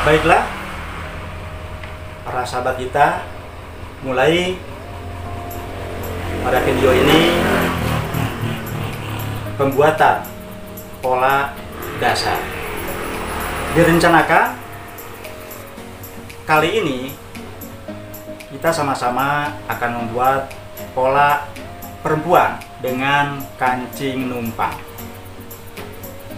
Baiklah, para sahabat kita, mulai pada video ini pembuatan pola dasar. Direncanakan kali ini kita sama-sama akan membuat pola perempuan dengan kancing numpang.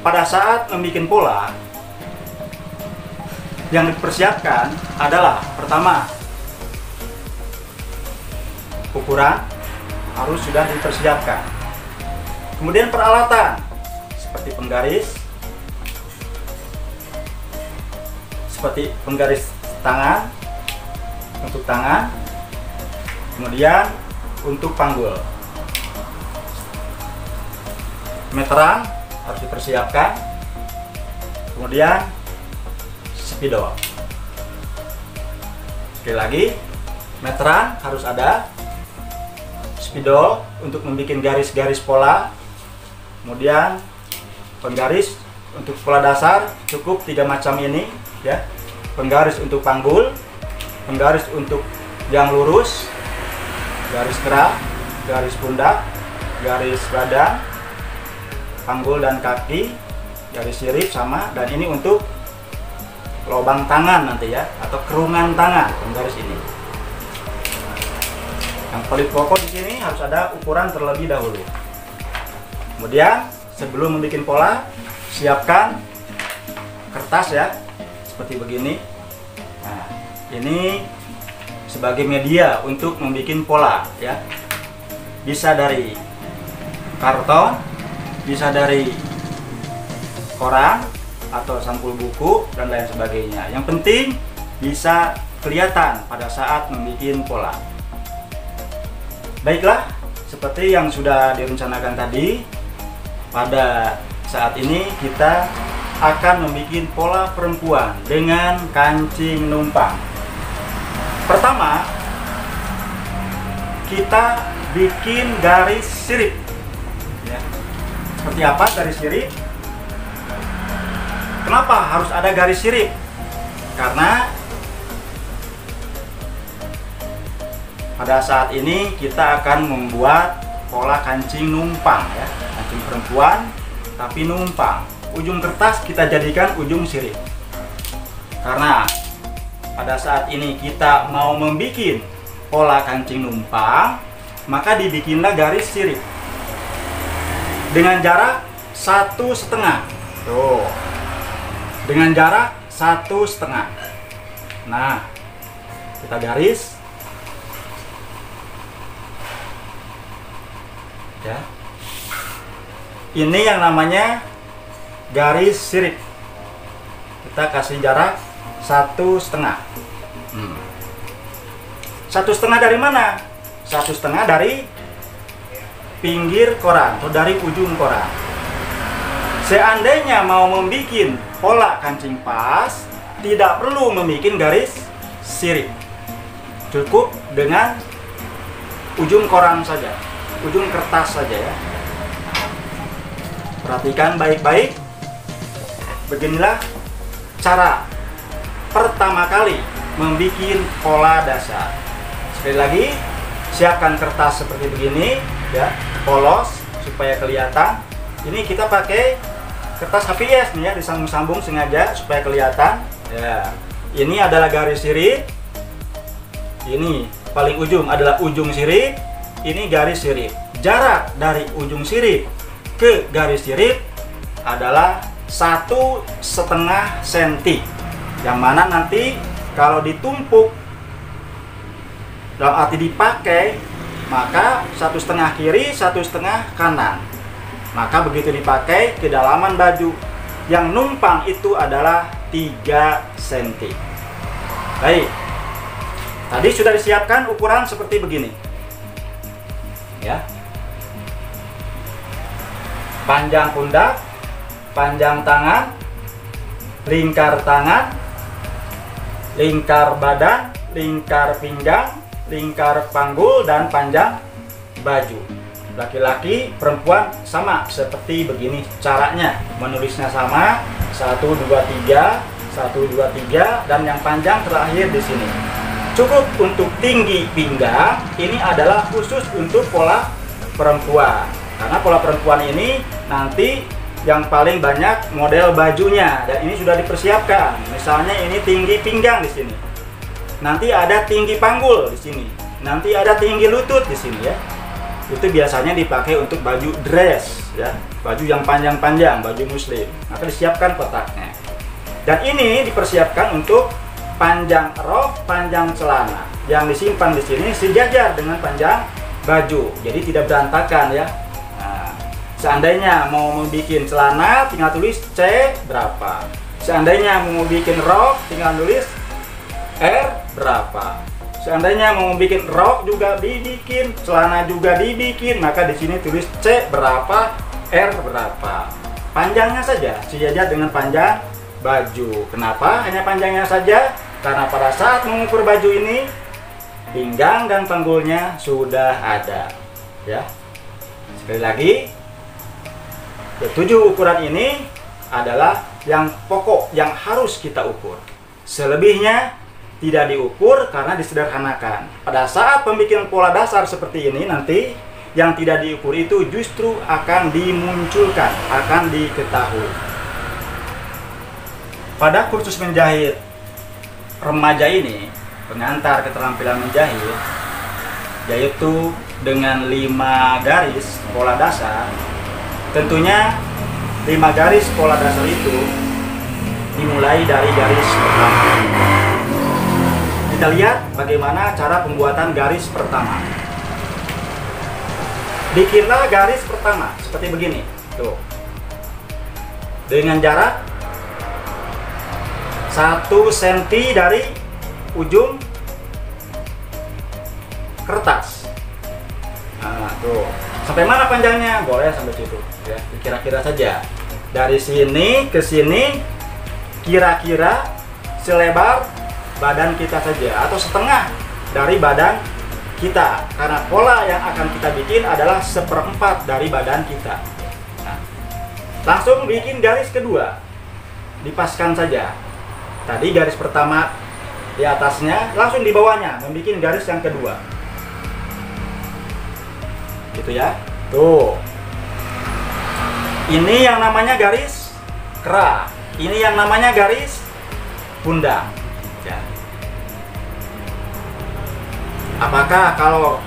Pada saat membuat pola, yang dipersiapkan adalah pertama, ukuran harus sudah dipersiapkan. Kemudian peralatan seperti penggaris tangan untuk tangan, kemudian untuk panggul. Meteran harus dipersiapkan, kemudian spidol. Sekali lagi, meteran harus ada, spidol untuk membuat garis-garis pola, kemudian penggaris untuk pola dasar cukup 3 macam ini ya. Penggaris untuk panggul, penggaris untuk yang lurus, garis gerak, garis pundak, garis badan, panggul dan kaki, garis sirip sama, dan ini untuk lubang tangan nanti ya, atau kerungan tangan penggaris ini. Yang paling pokok di sini harus ada ukuran terlebih dahulu. Kemudian sebelum membuat pola, siapkan kertas ya, seperti begini. Nah, ini sebagai media untuk membuat pola ya. Bisa dari karton, bisa dari koran atau sampul buku dan lain sebagainya. Yang penting bisa kelihatan pada saat membuat pola. Baiklah, seperti yang sudah direncanakan tadi, pada saat ini kita akan membuat pola perempuan dengan kancing numpang. Pertama, kita bikin garis sirip ya. Seperti apa garis sirip? Kenapa harus ada garis sirip? Karena pada saat ini kita akan membuat pola kancing numpang ya, kancing perempuan tapi numpang. Ujung kertas kita jadikan ujung sirip. Karena pada saat ini kita mau membuat pola kancing numpang, maka dibikinlah garis sirip dengan jarak 1,5. Tuh. Dengan jarak 1,5. Nah, kita garis ya. Ini yang namanya garis sirip. Kita kasih jarak 1,5. 1,5 dari mana? 1,5 dari pinggir koran atau dari ujung koran. Seandainya mau membuat pola kancing pas, tidak perlu membuat garis sirip. Cukup dengan ujung koran saja, ujung kertas saja ya. Perhatikan baik-baik. Beginilah cara pertama kali membuat pola dasar. Sekali lagi, siapkan kertas seperti begini ya, polos supaya kelihatan. Ini kita pakai kertas HPS nih ya, disambung-sambung sengaja supaya kelihatan ya. Ini adalah garis sirip, ini paling ujung adalah ujung sirip, ini garis sirip. Jarak dari ujung sirip ke garis sirip adalah 1,5 cm, yang mana nanti kalau ditumpuk dalam arti dipakai, maka 1,5 kiri, 1,5 kanan. Maka begitu dipakai, kedalaman baju yang numpang itu adalah 3 cm. Baik, tadi sudah disiapkan ukuran seperti begini ya. Panjang pundak, panjang tangan, lingkar tangan, lingkar badan, lingkar pinggang, lingkar panggul, dan panjang baju. Laki-laki, perempuan sama seperti begini caranya. Menulisnya sama, 1, 2, 3, 1, 2, 3, dan yang panjang terakhir di sini. Cukup untuk tinggi pinggang. Ini adalah khusus untuk pola perempuan. Karena pola perempuan ini nanti yang paling banyak model bajunya, dan ini sudah dipersiapkan. Misalnya ini tinggi pinggang di sini. Nanti ada tinggi panggul di sini. Nanti ada tinggi lutut di sini ya. Itu biasanya dipakai untuk baju dress ya, baju yang panjang-panjang, baju muslim. Maka disiapkan kotaknya. Dan ini dipersiapkan untuk panjang rok, panjang celana. Yang disimpan di sini sejajar dengan panjang baju, jadi tidak berantakan ya. Nah, seandainya mau membuat celana, tinggal tulis C berapa. Seandainya mau bikin rok, tinggal tulis R berapa. Seandainya mau bikin rok juga dibikin, celana juga dibikin, maka di sini tulis C berapa, R berapa. Panjangnya saja sejajar dengan panjang baju. Kenapa hanya panjangnya saja? Karena pada saat mengukur baju ini, pinggang dan panggulnya sudah ada ya. Sekali lagi, ketujuh ukuran ini adalah yang pokok yang harus kita ukur. Selebihnya tidak diukur karena disederhanakan. Pada saat pembikinan pola dasar seperti ini nanti, yang tidak diukur itu justru akan dimunculkan, akan diketahui. Pada kursus menjahit remaja ini, pengantar keterampilan menjahit, yaitu dengan 5 garis pola dasar. Tentunya 5 garis pola dasar itu dimulai dari garis pertama. Kita lihat bagaimana cara pembuatan garis pertama. Bikinlah garis pertama seperti begini, tuh, dengan jarak 1 cm dari ujung kertas. Nah, tuh. Sampai mana panjangnya? Boleh sampai situ ya. Kira-kira saja. Dari sini ke sini kira-kira selebar badan kita saja atau setengah dari badan kita. Karena pola yang akan kita bikin adalah 1/4 dari badan kita. Nah, langsung bikin garis kedua. Dipaskan saja. Tadi garis pertama di atasnya, langsung di bawahnya membuat garis yang kedua. Gitu ya. Tuh. Ini yang namanya garis kera. Ini yang namanya garis pundak. Ya. Apakah kalau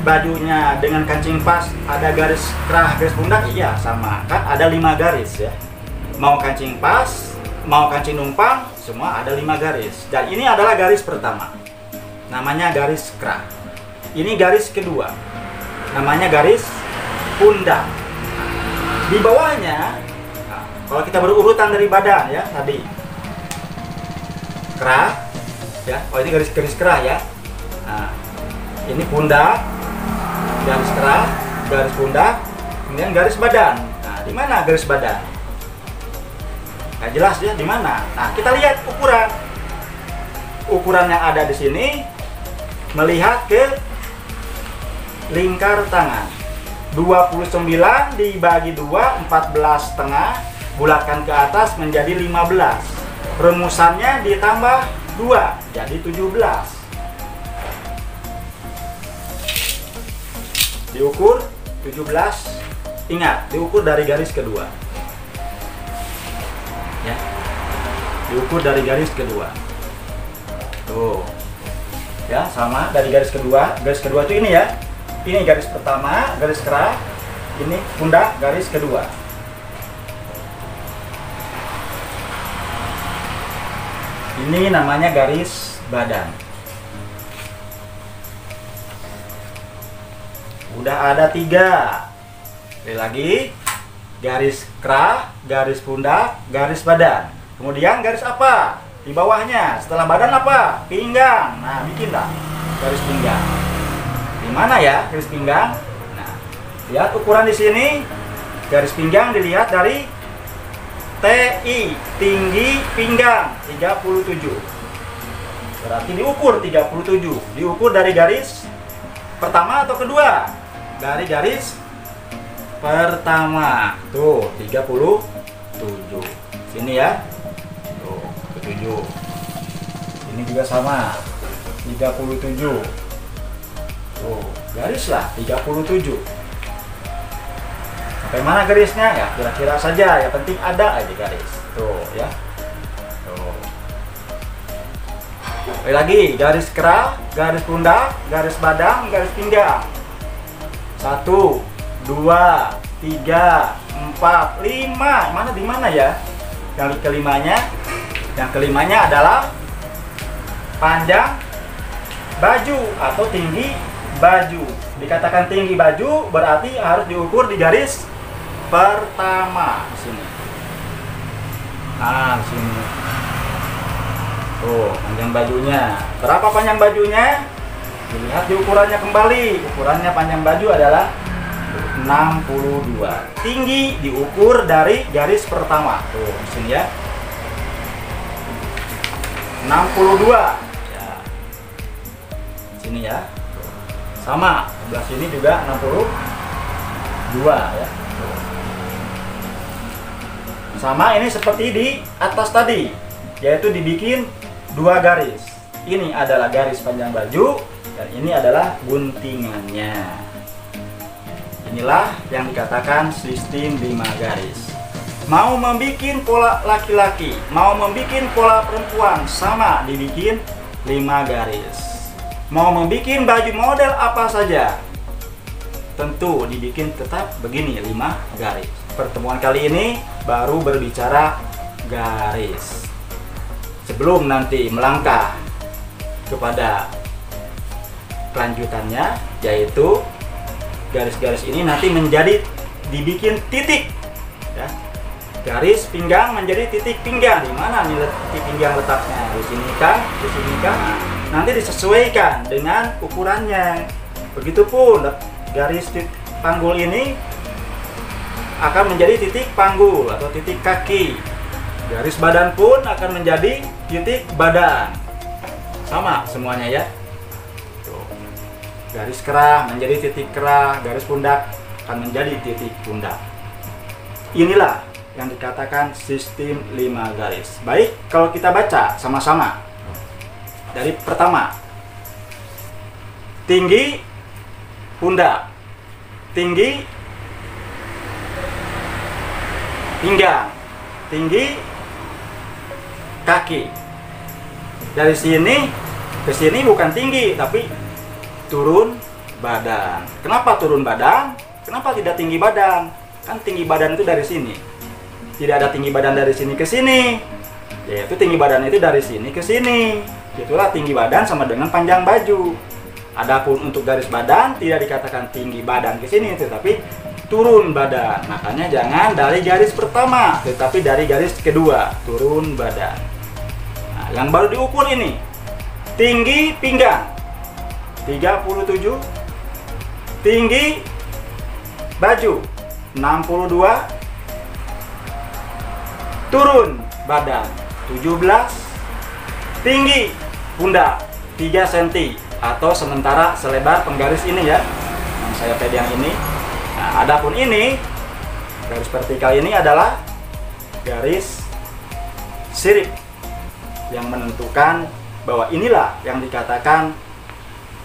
bajunya dengan kancing pas ada garis kera, garis pundak? Iya, sama. Kan ada 5 garis ya. Mau kancing pas, mau kancing numpang, semua ada 5 garis. Dan ini adalah garis pertama, namanya garis kera. Ini garis kedua, namanya garis pundak. Di bawahnya, nah, kalau kita berurutan dari badan ya, tadi kera ya. Oh, ini garis kera ya. Nah, ini pundak, garis kera, garis pundak, kemudian garis badan. Nah, di mana garis badan? Nggak jelas ya di mana. Nah, kita lihat ukuran. Ukuran yang ada di sini melihat ke lingkar tangan. 29 dibagi 2, 14,5, bulatkan ke atas menjadi 15. Rumusannya ditambah 2 jadi 17. Diukur 17. Ingat, diukur dari garis kedua. Ya, diukur dari garis kedua. Tuh ya, sama dari garis kedua. Garis kedua itu ini ya, ini garis pertama, garis kera, ini pundak, garis kedua. Ini namanya garis badan. Udah ada 3. Sekali lagi, garis kera, garis pundak, garis badan. Kemudian garis apa? Di bawahnya. Setelah badan apa? Pinggang. Nah, bikinlah garis pinggang. Di mana ya garis pinggang? Nah, lihat ukuran di sini. Garis pinggang dilihat dari TI, tinggi pinggang 37. Berarti diukur 37. Diukur dari garis pertama atau kedua? Dari garis pertama. Tuh, 37. Sini ya. Tuh, 37. Ini juga sama, 37. Tuh, garislah 37. Sampai mana garisnya? Ya, kira-kira saja, ya penting ada aja garis. Tuh, ya. Tuh. Sekali lagi, garis kerah, garis pundak, garis badan, garis pinggang. 1, 2, 3, 4, 5. Mana di mana ya? Yang kelimanya adalah panjang baju atau tinggi baju. Dikatakan tinggi baju berarti harus diukur di garis pertama di sini. Nah, di sini. Tuh, panjang bajunya. Berapa panjang bajunya? Dilihat di ukurannya kembali. Ukurannya panjang baju adalah 62. Tinggi diukur dari garis pertama. Tuh, di sini ya. 62. Ya. Sini ya. Sama, sebelah sini juga 62 ya. Sama ini seperti di atas tadi, yaitu dibikin 2 garis. Ini adalah garis panjang baju dan ini adalah guntingannya. Inilah yang dikatakan sistem 5 garis. Mau membikin pola laki-laki, mau membikin pola perempuan, sama dibikin 5 garis. Mau membikin baju model apa saja, tentu dibikin tetap begini 5 garis. Pertemuan kali ini baru berbicara garis. Sebelum nanti melangkah kepada kelanjutannya, yaitu garis-garis ini nanti menjadi dibikin titik ya. Garis pinggang menjadi titik pinggang. Di mana nih titik pinggang letaknya? Di sini kan, di sini kan. Nanti disesuaikan dengan ukurannya. Begitupun garis titik panggul ini akan menjadi titik panggul atau titik kaki. Garis badan pun akan menjadi titik badan. Sama semuanya ya. Tuh. Garis kerah menjadi titik kerah, garis pundak akan menjadi titik pundak. Inilah yang dikatakan sistem 5 garis. Baik, kalau kita baca sama-sama. Dari pertama, tinggi pundak, tinggi pinggang, tinggi kaki. Dari sini ke sini bukan tinggi, tapi turun badan. Kenapa turun badan? Kenapa tidak tinggi badan? Kan tinggi badan itu dari sini. Tidak ada tinggi badan dari sini ke sini. Yaitu tinggi badan itu dari sini ke sini. Itulah tinggi badan sama dengan panjang baju. Adapun untuk garis badan tidak dikatakan tinggi badan ke sini, tetapi turun badan. Makanya jangan dari garis pertama, tetapi dari garis kedua, turun badan. Nah, yang baru diukur ini tinggi pinggang 37, tinggi baju 62, turun badan 17, tinggi pundak 3 cm atau sementara selebar penggaris ini ya, yang saya pegang ini. Nah, adapun ini garis vertikal ini adalah garis sirip yang menentukan bahwa inilah yang dikatakan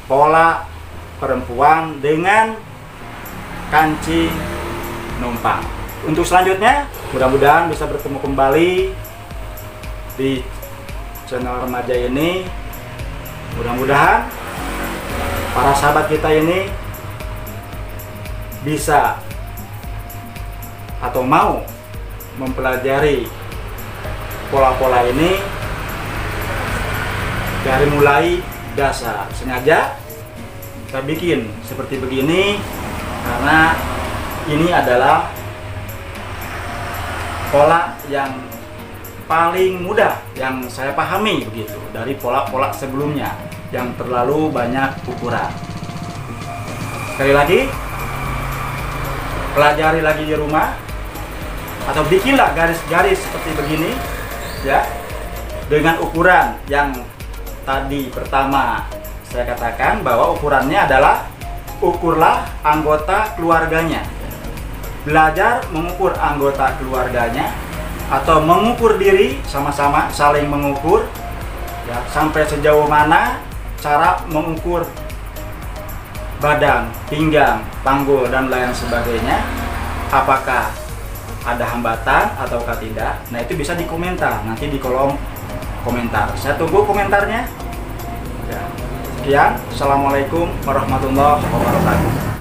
pola perempuan dengan kancing numpang. Untuk selanjutnya, mudah-mudahan bisa bertemu kembali di channel remaja ini. Mudah-mudahan para sahabat kita ini bisa atau mau mempelajari pola-pola ini dari mulai dasar. Sengaja saya bikin seperti begini karena ini adalah pola yang paling mudah yang saya pahami begitu dari pola-pola sebelumnya yang terlalu banyak ukuran. Sekali lagi, pelajari lagi di rumah atau bikinlah garis-garis seperti begini ya, dengan ukuran yang tadi pertama saya katakan bahwa ukurannya adalah ukurlah anggota keluarganya. Belajar mengukur anggota keluarganya atau mengukur diri sama-sama, saling mengukur ya, sampai sejauh mana cara mengukur badan, pinggang, panggul dan lain sebagainya, apakah ada hambatan ataukah tidak. Nah, itu bisa di komentar nanti di kolom komentar. Saya tunggu komentarnya ya. Sekian, assalamualaikum warahmatullahi wabarakatuh.